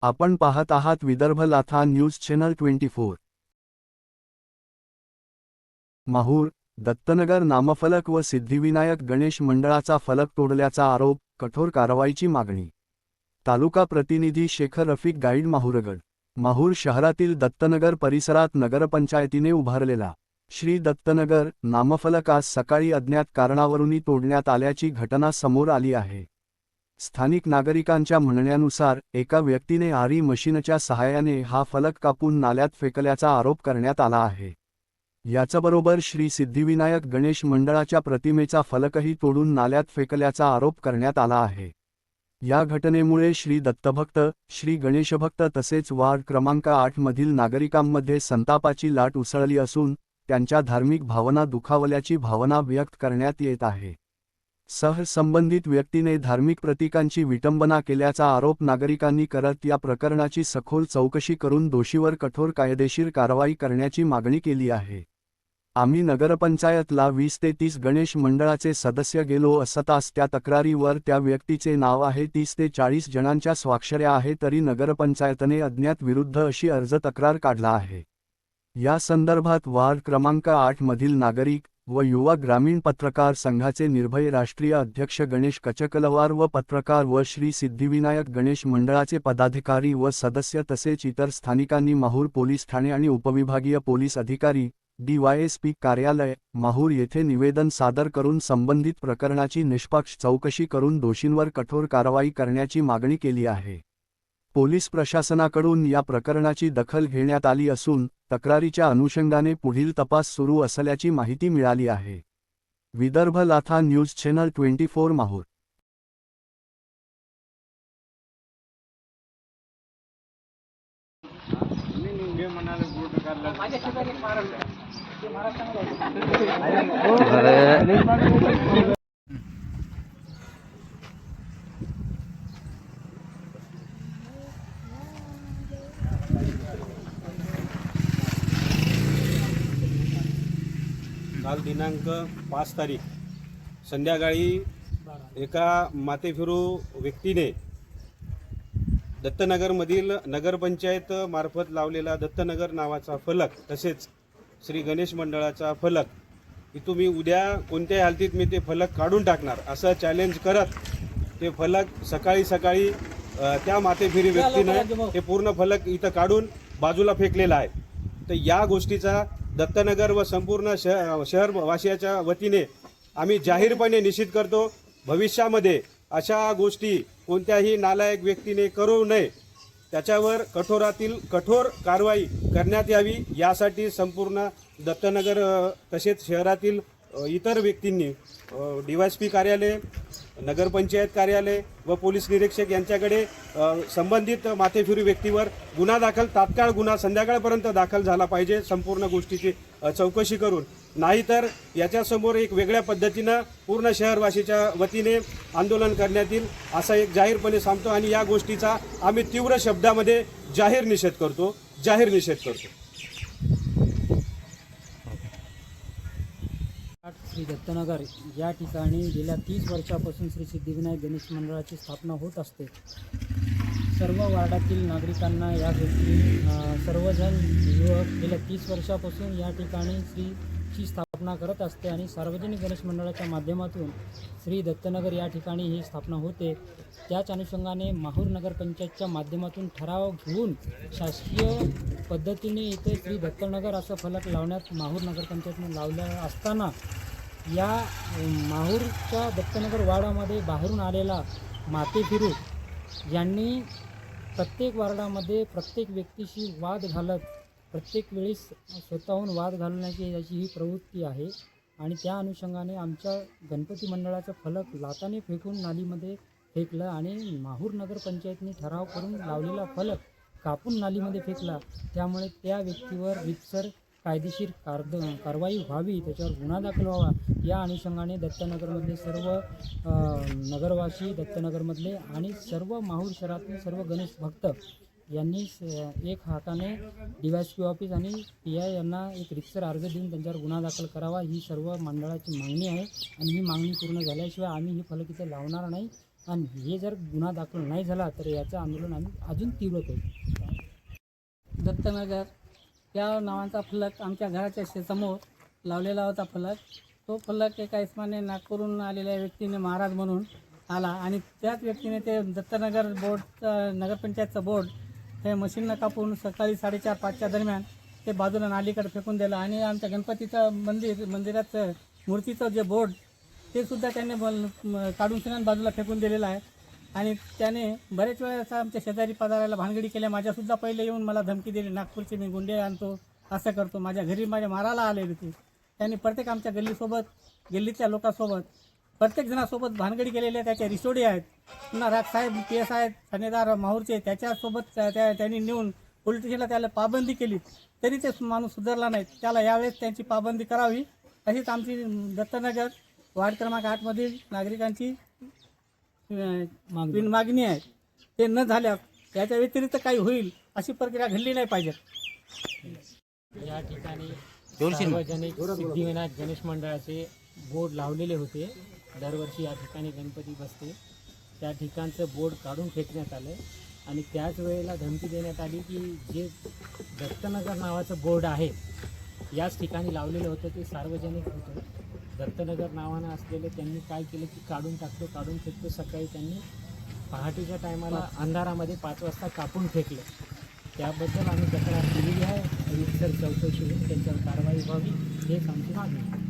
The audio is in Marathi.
आपण पाहत आहात विदर्भ लाथा न्यूज चॅनल 24। माहूर दत्तनगर नामफलक व सिद्धिविनायक गणेश मंडळाचा फलक तोडल्याचा आरोप, कठोर कारवाईची मागणी। तालुका प्रतिनिधी शेखर रफिक गाईड माहूरगड। माहूर शहरातील दत्तनगर परिसरात नगरपंचायतीने उभारलेला श्री दत्तनगर नामफलक आज सकाळी अज्ञात कारणावरून तोडण्यात आल्याची घटना समोर आली आहे। स्थानिक नागरिकांच्या म्हणण्यानुसार एका व्यक्तीने आरी मशीनच्या सहाय्याने हा फलक कापून नाल्यात फेकल्याचा आरोप करण्यात आला आहे। याचबरोबर श्री सिद्धिविनायक गणेश मंडळाच्या प्रतिमेचा फलकही तोडून नाल्यात फेकल्याचा आरोप करण्यात आला आहे। या घटनेमुळे श्री दत्तभक्त, श्री गणेशभक्त तसेच वार्ड क्रमांक 8 मधील नागरिकांमध्ये संतापाची लाट उसळली असून त्यांच्या धार्मिक भावना दुखावल्याची भावना व्यक्त करण्यात येत आहे। संबंधित व्यक्तीने धार्मिक प्रतीकांची विटंबना केल्याचा आरोप नागरिकांनी करत या प्रकरणाची सखोल चौकशी करून दोषीवर कठोर कायदेशीर कारवाई करण्याची मागणी केली आहे। आम्ही नगरपंचायतला 20 ते 30 गणेश मंडळाचे सदस्य गेलो असताच त्या तक्रारीवर त्या व्यक्तीचे नाव आहे, 30 ते 40 जणांच्या स्वाक्षऱ्या आहे, तरी नगरपंचायतने अज्ञात विरुद्ध अशी अर्ज तक्रार काढला आहे। या संदर्भात वार्ड क्रमांक 8 मधील नागरिक व युवा ग्रामीण पत्रकार संघाचे निर्भय राष्ट्रीय अध्यक्ष गणेश कचकलवार व पत्रकार व श्री सिद्धिविनायक गणेश मंडळाचे पदाधिकारी व सदस्य तसेच इतर स्थानिकांनी माहूर पोलीस ठाणे आणि उपविभागीय पोलीस अधिकारी DYSP कार्यालय माहूर येथे निवेदन सादर करून संबंधित प्रकरणाची निष्पक्ष चौकशी करून दोषींवर कठोर कारवाई करण्याची मागणी केली आहे। पोलीस प्रशासनाकडून या प्रकरणाची दखल घेण्यात आली असून तक्रारीच्या अनुषंगाने पुढील तपास सुरू असल्याची माहिती मिळाली आहे। विदर्भ लाथा न्यूज चॅनल 24 माहूर। काल दिनांक 5 तारीख संध्याकाळी एका माथेफिरू व्यक्तीने दत्तनगरमधील नगरपंचायत मार्फत लावलेला दत्तनगर नावाचा फलक तसेच श्री गणेश मंडळाचा फलक की तुम्ही उद्या कोणत्याही हालतीत मी ते फलक काढून टाकणार असं चॅलेंज करत ते फलक सकाळी त्या माथेफिरी व्यक्तीने ते पूर्ण फलक इथं काढून बाजूला फेकलेला आहे। तर या गोष्टीचा दत्तनगर व संपूर्ण शहरवासियाच्या वतीने आम्ही जाहीरपणे निषेध करतो। भविष्यामध्ये अशा गोष्टी कोणत्याही नालायक व्यक्तीने करू नये, त्याच्यावर कठोरातील कठोर कारवाई करण्यात यावी यासाठी संपूर्ण दत्तनगर तसेच शहरातील इतर व्यक्तींनी DYSP कार्यालय, नगरपंचायत कार्यालय व पोलीस निरीक्षक यांच्याकडे संबंधित माथेफिरू व्यक्तीवर गुन्हा दाखल, तात्काळ गुन्हा संध्याकाळपर्यंत दाखल झाला पाहिजे संपूर्ण गोष्टीची चौकशी करून, नाहीतर याच्यासमोर एक वेगळ्या पद्धतीनं पूर्ण शहरवासीच्या वतीने आंदोलन करण्यात येईल असा एक जाहीरपणे सांगतो आणि या गोष्टीचा आम्ही तीव्र शब्दामध्ये जाहीर निषेध करतो। श्री दत्तनगर या ठिकाणी गेल्या 30 वर्षापासून श्री सिद्धिविनायक गणेश मंडळाची स्थापना होत असते। सर्व वार्डातील नागरिकांना या गोष्टी सर्वजण युवक गेल्या 30 वर्षापासून या ठिकाणी श्रीची स्थापना करत असते आणि सार्वजनिक गणेश मंडळाच्या माध्यमातून श्री दत्तनगर या ठिकाणी ही स्थापना होते। त्याच अनुषंगाने माहूर नगरपंचायतच्या माध्यमातून ठराव घेऊन शासकीय पद्धतीने इथे श्री दत्तनगर असं फलक लावण्यात माहूर नगरपंचायतने लावलं असताना या माहूरच्या दत्तनगर वार्डामध्ये बाहेरून आलेला माथेफिरू यांनी प्रत्येक वार्डामध्ये प्रत्येक व्यक्तीशी वाद घालत प्रत्येक वेळेस स्वतःहून वाद घालण्याची याची ही प्रवृत्ती आहे आणि त्या अनुषंगाने आमच्या गणपती मंडळाचं फलक लाताने फेकून नालीमध्ये फेकलं आणि माहूर नगरपंचायतने ठराव करून लावलेला फलक कापून नालीमध्ये फेकला। त्यामुळे त्या व्यक्तीवर रीतसर कायदेशीर कारवाई व्हावी, त्याच्यावर गुन्हा दाखल व्हावा या अनुषंगाने दत्तनगरमधले सर्व नगरवासी, दत्तनगरमधले आणि सर्व माहूर शहरातील सर्व गणेश भक्त यांनी एक हाताने DYSP ऑफिस आणि PI यांना एक रीतसर अर्ज देऊन त्यांच्यावर गुन्हा दाखल करावा ही सर्व मंडळाची मागणी आहे आणि ही मागणी पूर्ण झाल्याशिवाय आम्ही ही फलक इथे लावणार नाही आणि हे जर गुन्हा दाखल नाही झाला तर याचं आंदोलन आम्ही अजून तीव्र करू. दत्तनगर या नावाचा फलक आमच्या घराच्या समोर लावलेला होता फलक. तो फलक एका इस्माने नागपूरहून आलेल्या व्यक्तीने महाराज म्हणून आला आणि त्याच व्यक्तीने ते दत्तनगर बोर्डचं नगरपंचायतचं बोर्ड हे मशीननं कापून सकाळी 4:30-5च्या दरम्यान ते बाजूला नालीकडे फेकून दिलं आणि आमच्या गणपतीचं मंदिराचं मूर्तीचं जे बोर्ड ते सुद्धा त्याने काढून सिनान बाजूला फेकून दिलेलं आहे. आणि त्याने बरेच वेळेस आमच्या शेजारी पदाराला भानगडी केल्या. माझ्यासुद्धा पहिले येऊन मला धमकी दिली, नागपूरचे मी गुंडे आणतो, असं करतो. माझ्या घरी माझ्या मारायला आले होते. त्यांनी प्रत्येक आमच्या गल्लीतल्या लोकांसोबत प्रत्येक जणासोबत भानगडी केलेल्या त्याच्या रिसोडी आहेत. पुन्हा राजसाहेब PS आहेत ठाणेदार माहूरचे, त्याच्यासोबत त्यांनी नेऊन पोलीस स्टेशनला त्याला पाबंदी केली तरी ते माणूस सुधारला नाही. त्याला यावेळेस त्यांची पाबंदी करावी अशीच आमची दत्तनगर वार्ड क्रमांक 8मधील नागरिकांची मागणी आहे. ते न झाल्यास याच्या व्यतिरिक्त काही होईल अशी प्रक्रिया घडली नाही पाहिजे. या ठिकाणी सार्वजनिक सिद्धिविनायक गणेश मंडळाचे बोर्ड लावलेले होते. दरवर्षी या ठिकाणी गणपती बसते. त्या ठिकाणचं बोर्ड काढून फेकण्यात आलं आणि त्याच वेळेला धमकी देण्यात आली की जे दत्तनगर नावाचं बोर्ड आहे याच ठिकाणी लावलेलं होतं ते सार्वजनिक होतं. दत्तनगर नावानं असलेलं त्यांनी काय केलं की काढून फेकतो. सकाळी त्यांनी पहाटेच्या टायमाला अंधारामध्ये 5 वाजता कापून फेकलं. त्याबद्दल आम्ही तक्रार केलेली आहे. रीतसर चौकशी होऊन त्यांच्यावर कारवाई व्हावी हेच आमची मागणी आहे.